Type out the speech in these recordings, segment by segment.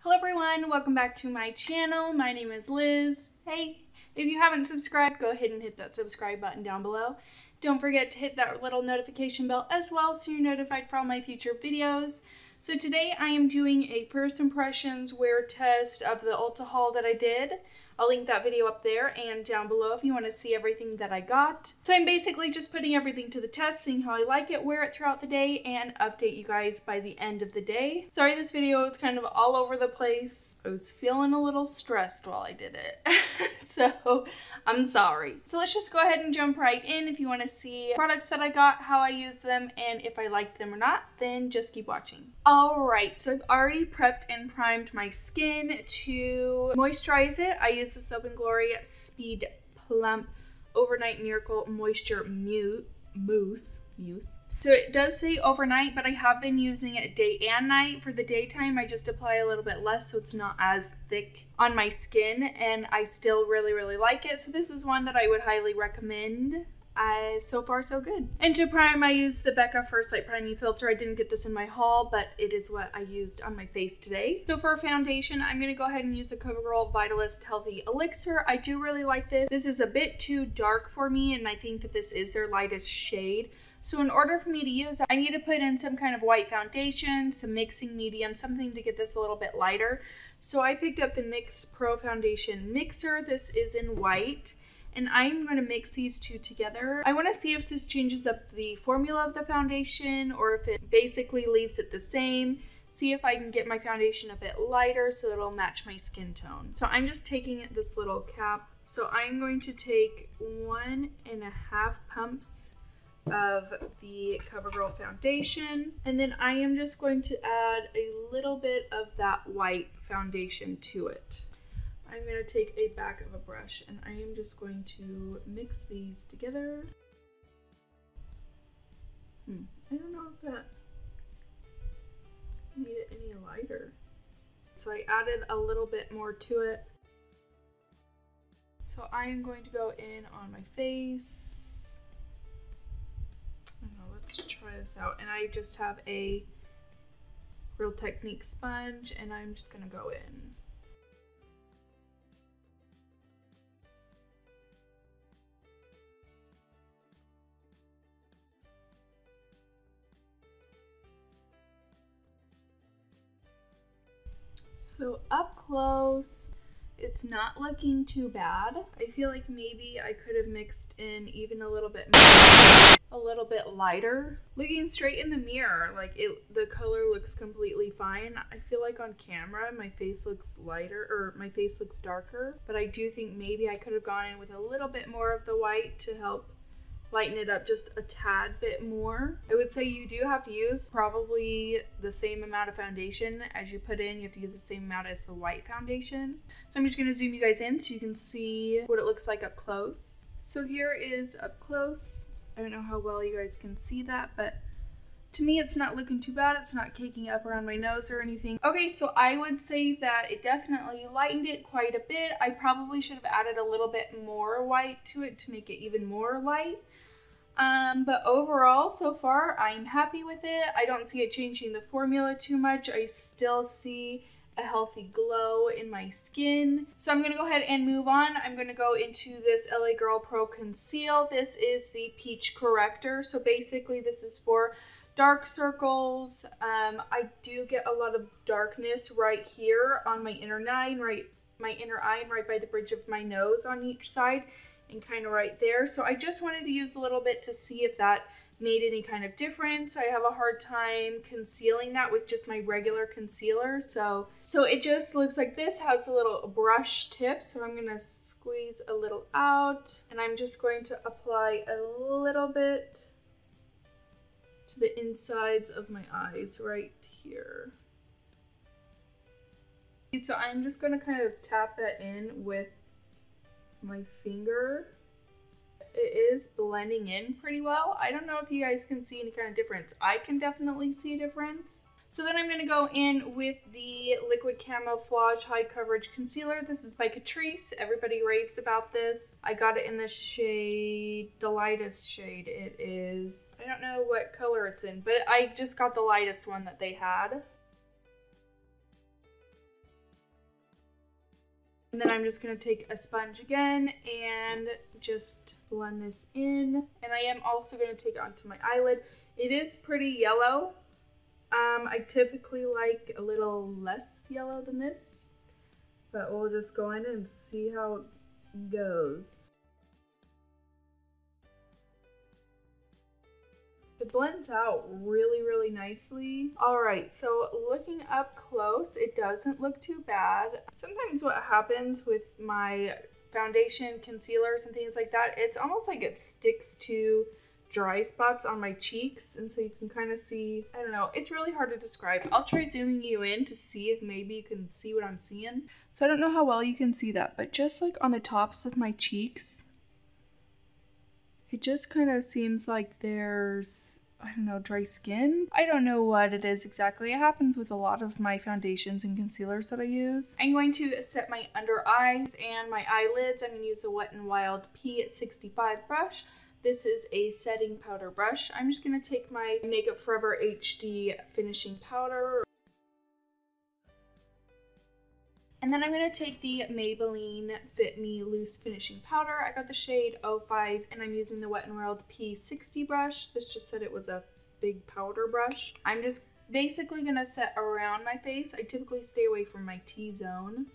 Hello everyone, welcome back to my channel. My name is Liz. Hey, if you haven't subscribed, go ahead and hit that subscribe button down below. Don't forget to hit that little notification bell as well so you're notified for all my future videos. So today I am doing a first impressions wear test of the Ulta haul that I did. I'll link that video up there and down below if you want to see everything that I got. So I'm basically just putting everything to the test, seeing how I like it, wear it throughout the day, and update you guys by the end of the day. Sorry this video is kind of all over the place. I was feeling a little stressed while I did it. So I'm sorry. So let's just go ahead and jump right in. If you want to see products that I got, how I use them, and if I liked them or not, then just keep watching. Alright, so I've already prepped and primed my skin. To moisturize it, I use the Soap & Glory Speed Plump Overnight Miracle Moisture Mousse. So it does say overnight, but I have been using it day and night. For the daytime, I just apply a little bit less so it's not as thick on my skin, and I still really like it. So this is one that I would highly recommend. So far so good. And to prime, I used the Becca First Light Priming Filter. I didn't get this in my haul, but it is what I used on my face today. So for foundation, I'm going to go ahead and use the CoverGirl Vitalist Healthy Elixir. I do really like this. This is a bit too dark for me, and I think that this is their lightest shade. So in order for me to use it, I need to put in some kind of white foundation, some mixing medium, something to get this a little bit lighter. So I picked up the NYX Pro Foundation Mixer. This is in white. And I'm going to mix these two together. I want to see if this changes up the formula of the foundation or if it basically leaves it the same. See if I can get my foundation a bit lighter so it'll match my skin tone. So I'm just taking this little cap. So I'm going to take 1.5 pumps of the CoverGirl foundation. And then I am just going to add a little bit of that white foundation to it. I'm going to take a back of a brush and I am just going to mix these together. I don't know if that made it any lighter. So I added a little bit more to it. So I am going to go in on my face. Let's try this out. And I just have a Real Technique sponge and I'm just going to go in. So up close, it's not looking too bad. I feel like maybe I could have mixed in even a little bit more, a little bit lighter. Looking straight in the mirror, the color looks completely fine. I feel like on camera my face looks lighter, or my face looks darker, but I do think maybe I could have gone in with a little bit more of the white to help lighten it up just a tad bit more. I would say you do have to use probably the same amount of foundation as you put in. You have to use the same amount as the white foundation. So I'm just going to zoom you guys in so you can see what it looks like up close. So here is up close. I don't know how well you guys can see that, but to me it's not looking too bad. It's not caking up around my nose or anything. Okay, so I would say that it definitely lightened it quite a bit. I probably should have added a little bit more white to it to make it even more light. But overall, so far, I'm happy with it. I don't see it changing the formula too much. I still see a healthy glow in my skin. So I'm going to go ahead and move on. I'm going to go into this LA Girl Pro Conceal. This is the Peach Corrector. So basically, this is for dark circles. I do get a lot of darkness right here on my inner eye and right by the bridge of my nose on each side. And kind of right there. So I just wanted to use a little bit to see if that made any kind of difference. I have a hard time concealing that with just my regular concealer. So it just looks like this, has a little brush tip. So I'm going to squeeze a little out and I'm just going to apply a little bit to the insides of my eyes right here. So I'm just going to kind of tap that in with my finger. It is blending in pretty well. I don't know if you guys can see any kind of difference. I can definitely see a difference. So then I'm going to go in with the Liquid Camouflage High Coverage Concealer. This is by Catrice. Everybody raves about this. I got it in the shade, the lightest shade. It is, I don't know what color it's in, but I just got the lightest one that they had. And then I'm just going to take a sponge again and just blend this in. And I am also going to take it onto my eyelid. It is pretty yellow. I typically like a little less yellow than this, but we'll just go in and see how it goes. It blends out really, really nicely. All right, so looking up close, it doesn't look too bad. Sometimes what happens with my foundation, concealers, and things like that, it's almost like it sticks to dry spots on my cheeks, and so you can kind of see, I don't know, it's really hard to describe. I'll try zooming you in to see if maybe you can see what I'm seeing. So I don't know how well you can see that, but just like on the tops of my cheeks, it just kind of seems like there's, I don't know, dry skin. I don't know what it is exactly. It happens with a lot of my foundations and concealers that I use. I'm going to set my under eyes and my eyelids. I'm going to use a Wet n Wild P65 brush. This is a setting powder brush. I'm just going to take my Makeup Forever HD finishing powder. And then I'm going to take the Maybelline Fit Me Loose Finishing Powder. I got the shade 05 and I'm using the Wet n Wild P60 brush. This just said it was a big powder brush. I'm just basically going to set around my face. I typically stay away from my T-zone.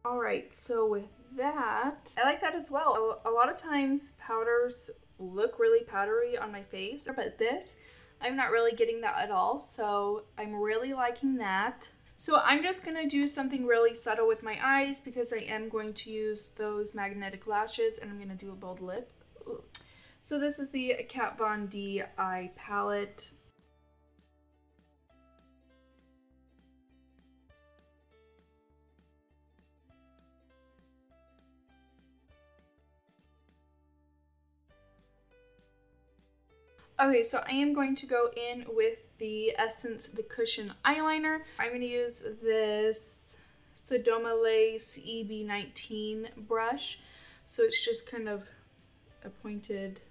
Alright, so with that, I like that as well. A lot of times powders look really powdery on my face, but this, I'm not really getting that at all, so I'm really liking that. So I'm just going to do something really subtle with my eyes because I am going to use those magnetic lashes and I'm going to do a bold lip. Ooh. So this is the Kat Von D eye palette. Okay, so I am going to go in with the Essence The Cushion Eyeliner. I'm going to use this Sodoma Lace EB19 brush. So it's just kind of a pointed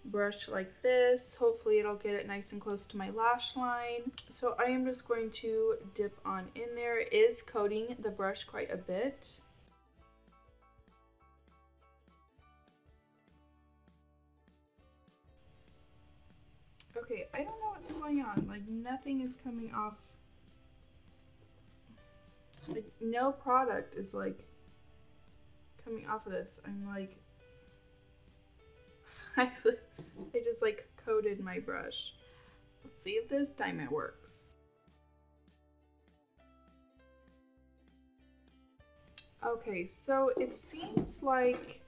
brush like this. Hopefully it'll get it nice and close to my lash line. So I am just going to dip on in there. It is coating the brush quite a bit. Okay, I don't know what's going on. Like, nothing is coming off. Like, no product is, like, coming off of this. I'm like, I just, like, coated my brush. Let's see if this time it works. Okay, so it seems like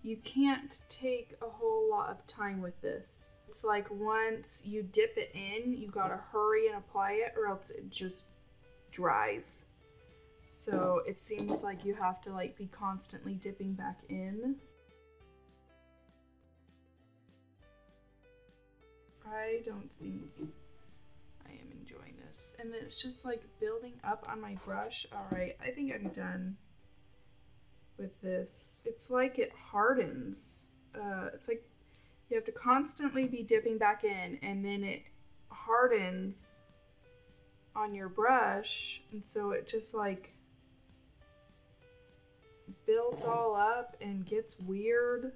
you can't take a whole lot of time with this. It's like once you dip it in, you gotta hurry and apply it or else it just dries. So it seems like you have to like be constantly dipping back in. I don't think I am enjoying this. And then it's just like building up on my brush. Alright, I think I'm done with this. It's like it hardens. It's like you have to constantly be dipping back in and then it hardens on your brush, and so it just like builds all up and gets weird.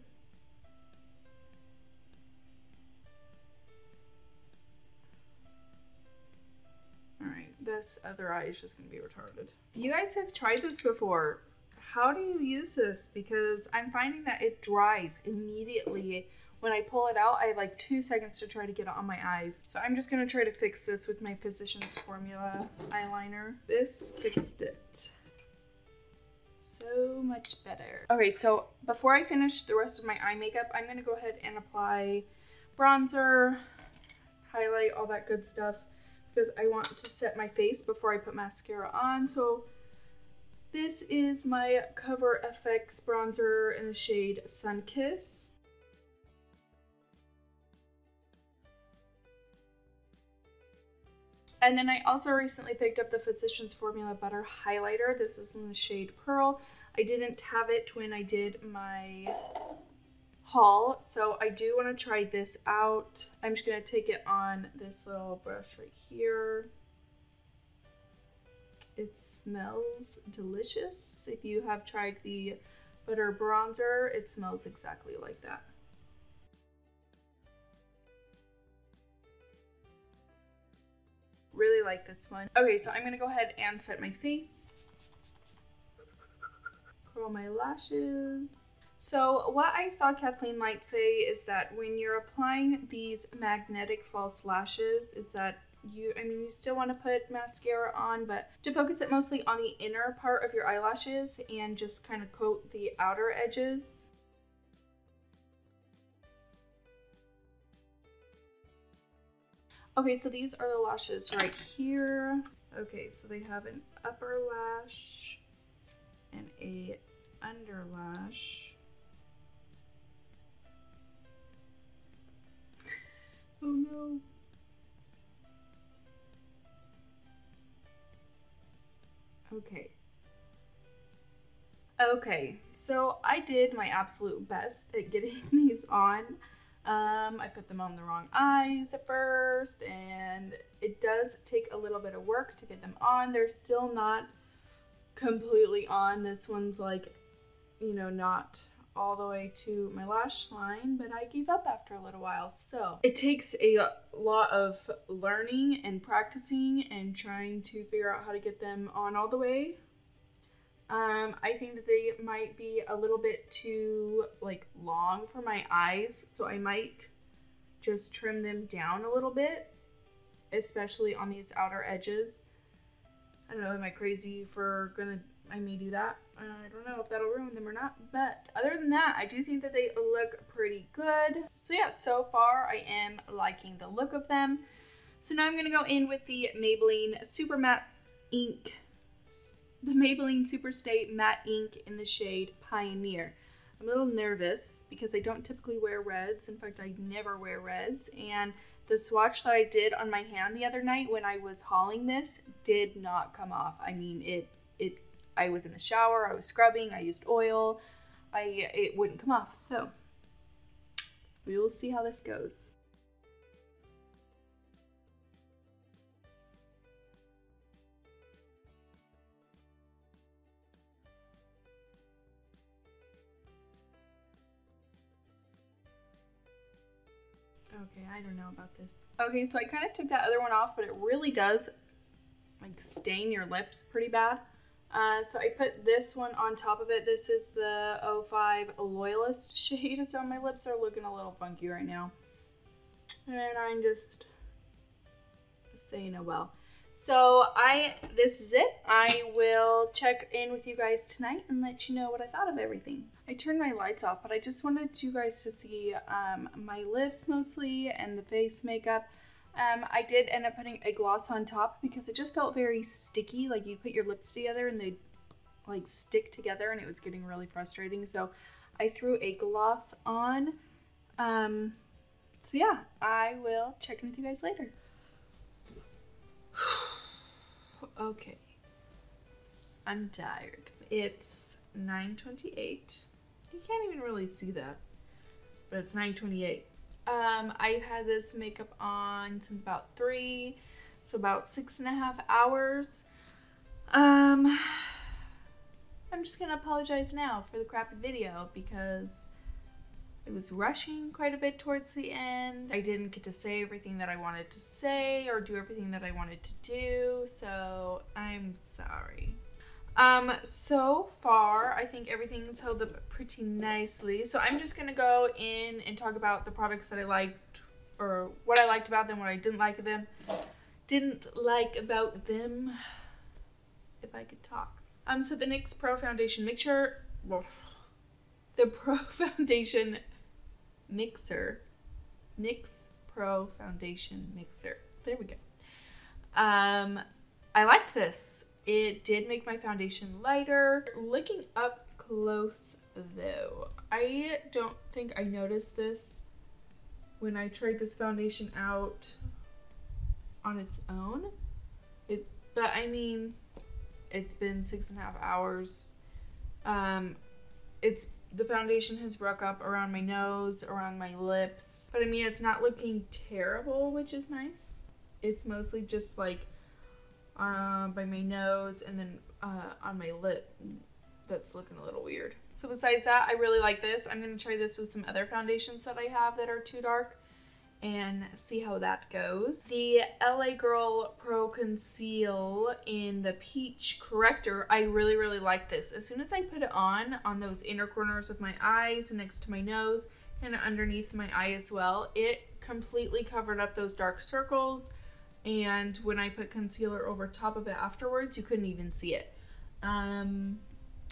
Alright, this other eye is just gonna be retarded. You guys have tried this before. How do you use this? Because I'm finding that it dries immediately. When I pull it out, I have like 2 seconds to try to get it on my eyes. So I'm just gonna try to fix this with my Physicians Formula eyeliner. This fixed it. So much better. Okay, so before I finish the rest of my eye makeup, I'm gonna go ahead and apply bronzer, highlight, all that good stuff, because I want to set my face before I put mascara on. So this is my Cover FX bronzer in the shade Sunkissed. And then I also recently picked up the Physicians Formula Butter Highlighter. This is in the shade Pearl. I didn't have it when I did my haul, so I do want to try this out. I'm just going to take it on this little brush right here. It smells delicious. If you have tried the butter bronzer, it smells exactly like that. Really like this one. Okay, so I'm going to go ahead and set my face. Curl my lashes. So what I saw Kathleen Light say is that when you're applying these magnetic false lashes is that you still want to put mascara on, but to focus it mostly on the inner part of your eyelashes and just kind of coat the outer edges. Okay, so these are the lashes right here. Okay, so they have an upper lash and a under lash. Oh no. Okay, so I did my absolute best at getting these on. I put them on the wrong eyes at first, and it does take a little bit of work to get them on. They're still not completely on. This one's like, you know, not all the way to my lash line, but I gave up after a little while. So it takes a lot of learning and practicing and trying to figure out how to get them on all the way. I think that they might be a little bit too like long for my eyes, so I might just trim them down a little bit, especially on these outer edges. I don't know, am I crazy for I may do that. I don't know if that'll ruin them or not, but other than that, I do think that they look pretty good. So yeah, so far I am liking the look of them. So now I'm going to go in with the Maybelline Super Matte Ink, the Maybelline Super Stay Matte Ink in the shade Pioneer. I'm a little nervous because I don't typically wear reds. In fact, I never wear reds, and the swatch that I did on my hand the other night when I was hauling this did not come off. I mean, I was in the shower, I was scrubbing, I used oil, it wouldn't come off. So we will see how this goes. Okay, I don't know about this. Okay, so I kind of took that other one off, but it really does like stain your lips pretty bad. So I put this one on top of it. This is the 05 Loyalist shade. So my lips are looking a little funky right now. And I'm just saying, oh well. So this is it. I will check in with you guys tonight and let you know what I thought of everything. I turned my lights off, but I just wanted you guys to see my lips mostly and the face makeup. I did end up putting a gloss on top because it just felt very sticky. Like you put your lips together and they'd like stick together, and it was getting really frustrating. So I threw a gloss on. So yeah, I will check in with you guys later. Okay, I'm tired. It's 9:28. You can't even really see that, but it's 9:28. I've had this makeup on since about 3, so about 6.5 hours. I'm just gonna apologize now for the crappy video because it was rushing quite a bit towards the end. I didn't get to say everything that I wanted to say or do everything that I wanted to do, so I'm sorry. So far, I think everything's held up pretty nicely. So I'm just gonna go in and talk about the products that I liked, or what I liked about them, what I didn't like about them, if I could talk. So the NYX Pro Foundation Mixer, the Pro Foundation Mixer, NYX Pro Foundation Mixer. There we go. I liked this. It did make my foundation lighter. Looking up close though, I don't think I noticed this when I tried this foundation out on its own. But I mean, it's been 6.5 hours. It's The foundation has broke up around my nose, around my lips. But I mean, it's not looking terrible, which is nice. It's mostly just like by my nose and then on my lip. That's looking a little weird. So besides that, I really like this. I'm going to try this with some other foundations that I have that are too dark and see how that goes. The LA Girl Pro Conceal in the Peach Corrector, I really, really like this. As soon as I put it on those inner corners of my eyes and next to my nose, kind of underneath my eye as well, it completely covered up those dark circles. And when I put concealer over top of it afterwards, you couldn't even see it.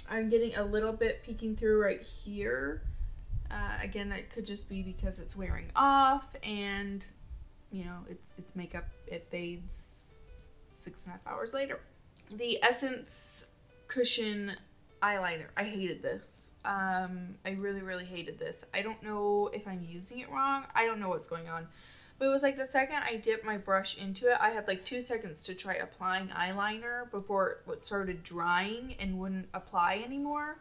I'm getting a little bit peeking through right here. Again, that could just be because it's wearing off and, you know, it's makeup. It fades 6.5 hours later. The Essence Cushion Eyeliner. I hated this. I really, really hated this. I don't know if I'm using it wrong. I don't know what's going on. But it was like the second I dipped my brush into it, I had like 2 seconds to try applying eyeliner before it started drying and wouldn't apply anymore.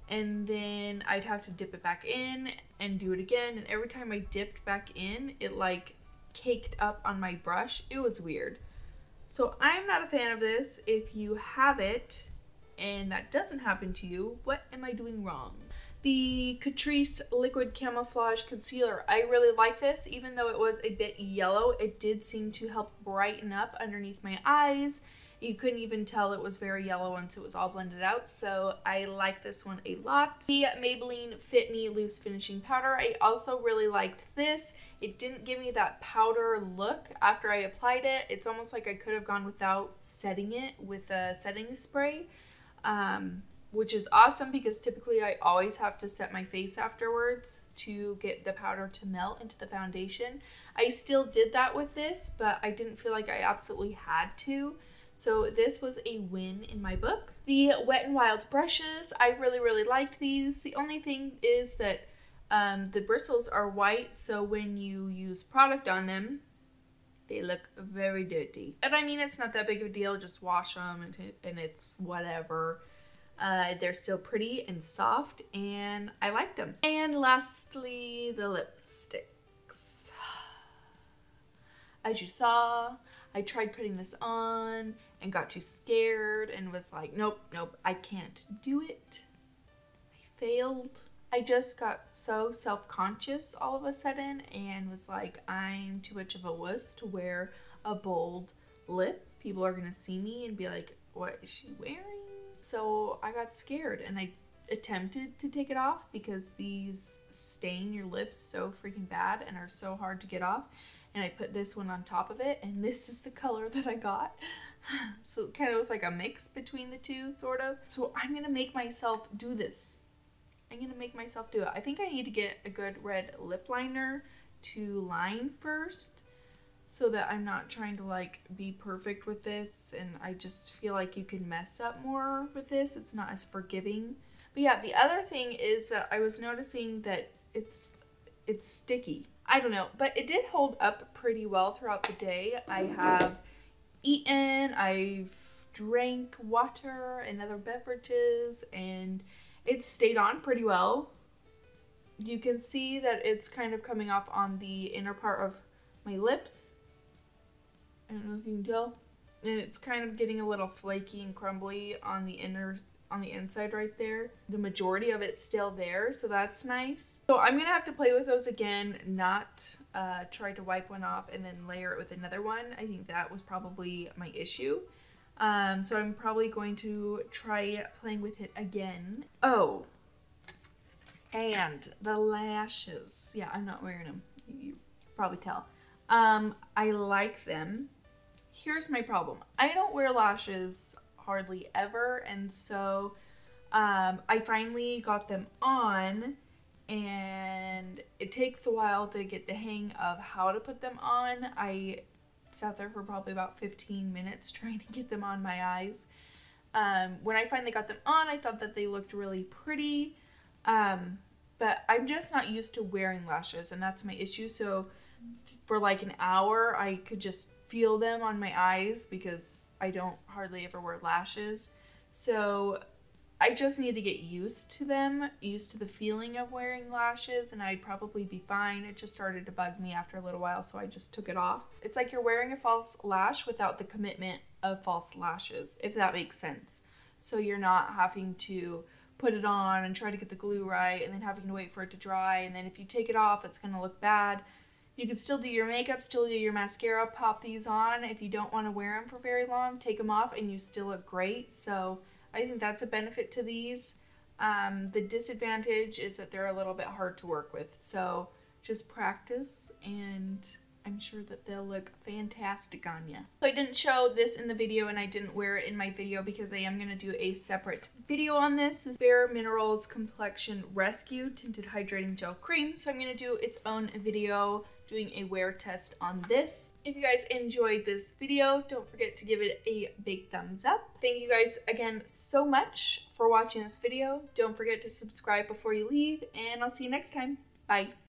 And then I'd have to dip it back in and do it again. And every time I dipped back in, it like caked up on my brush. It was weird. So I'm not a fan of this. If you have it and that doesn't happen to you, what am I doing wrong? The Catrice Liquid Camouflage Concealer. I really like this. Even though it was a bit yellow, it did seem to help brighten up underneath my eyes. You couldn't even tell it was very yellow once it was all blended out, so I like this one a lot. The Maybelline Fit Me Loose Finishing Powder. I also really liked this. It didn't give me that powder look after I applied it. It's almost like I could have gone without setting it with a setting spray. Which is awesome because typically I always have to set my face afterwards to get the powder to melt into the foundation. I still did that with this, but I didn't feel like I absolutely had to. So this was a win in my book. The Wet n Wild brushes, I really, really liked these. The only thing is that the bristles are white, so when you use product on them, they look very dirty. And I mean, it's not that big of a deal, just wash them and it's whatever. They're still pretty and soft, and I liked them. And lastly, the lipsticks. As you saw, I tried putting this on and got too scared and was like, nope, I can't do it. I failed. I just got so self-conscious all of a sudden and was like, I'm too much of a wuss to wear a bold lip. People are gonna see me and be like, what is she wearing? So I got scared and I attempted to take it off because these stain your lips so freaking bad and are so hard to get off. And I put this one on top of it, and this is the color that I got. So it kind of was like a mix between the two, sort of. So I'm gonna make myself do this. I'm gonna make myself do it. I think I need to get a good red lip liner to line first, so that I'm not trying to like be perfect with this, and I just feel like you can mess up more with this. It's not as forgiving. But yeah, the other thing is that I was noticing that it's sticky. I don't know, but it did hold up pretty well throughout the day. I have eaten, I've drank water and other beverages, and it stayed on pretty well. You can see that it's kind of coming off on the inner part of my lips. I don't know if you can tell. And it's kind of getting a little flaky and crumbly on the inside right there. The majority of it's still there, so that's nice. So I'm gonna have to play with those again, not try to wipe one off and then layer it with another one. I think that was probably my issue. So I'm probably going to try playing with it again. Oh, and the lashes. Yeah, I'm not wearing them. You probably tell. I like them. Here's my problem. I don't wear lashes hardly ever, and so I finally got them on, and it takes a while to get the hang of how to put them on. I sat there for probably about 15 minutes trying to get them on my eyes. When I finally got them on, I thought that they looked really pretty, but I'm just not used to wearing lashes, and that's my issue. So for like an hour, I could just feel them on my eyes because I don't hardly ever wear lashes. So I just need to get used to them, used to the feeling of wearing lashes, and I'd probably be fine. It just started to bug me after a little while, so I just took it off. It's like you're wearing a false lash without the commitment of false lashes, if that makes sense. So you're not having to put it on and try to get the glue right and then having to wait for it to dry, and then if you take it off, it's going to look bad. You can still do your makeup, still do your mascara, pop these on. If you don't want to wear them for very long, take them off and you still look great. So I think that's a benefit to these. The disadvantage is that they're a little bit hard to work with. So just practice and I'm sure that they'll look fantastic on you. So I didn't show this in the video and I didn't wear it in my video because I am going to do a separate video on this. This Bare Minerals Complexion Rescue Tinted Hydrating Gel Cream. So I'm going to do its own video doing a wear test on this. If you guys enjoyed this video, don't forget to give it a big thumbs up. Thank you guys again so much for watching this video. Don't forget to subscribe before you leave, and I'll see you next time. Bye.